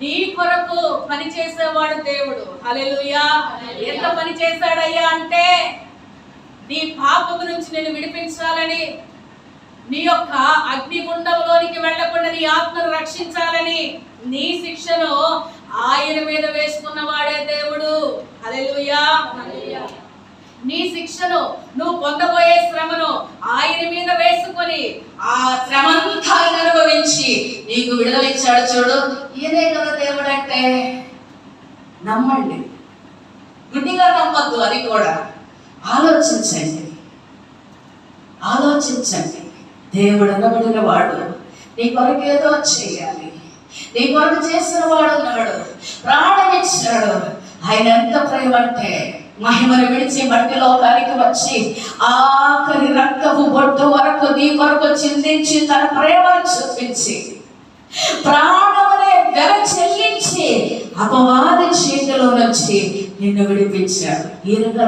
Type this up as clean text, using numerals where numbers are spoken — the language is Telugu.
నీ కొరకు పని చేసేవాడు దేవుడు. హల్లెలూయా. ఎంత పని చేశాడయ్యా అంటే నీ పాపము నుంచి నేను విడిపించాలని, నీ యొక్క అగ్నిగుండంలోనికి వెళ్లకుండా నీ ఆత్మను రక్షించాలని నీ శిక్షను ఆయన మీద వేసుకున్నవాడే దేవుడు. హల్లెలూయా. నీ శిక్షను, నువ్వు పొందబోయే శ్రమను ఆయన మీద వేసుకొని ఆ శ్రమంతా అనుభవించి నీకు విడుదల ఇచ్చాడు. చూడు, ఇదే కదా దేవుడు అంటే. నమ్మండి, గుడ్డిగా నమ్మద్దు. అది కూడా ఆలోచించండి, ఆలోచించండి. దేవుడు అనబడిన వాడు నీ కొరకు ఏదో చేయాలి. నీ కొరకు చేసిన వాడు ఉన్నాడు, ప్రాణం ఇచ్చాడు. ఆయన ఎంత ప్రేమ అంటే మహిమను విడిచి మట్టి లోకానికి వచ్చి ఆఖరి రక్తపు బొట్టు వరకు నీ కొరకు చిందించి తన ప్రేమను చూపించి ప్రాణమునే వెల చెల్లించి అపవాది చేతిలో నుంచి నిన్ను విడిపించాడు.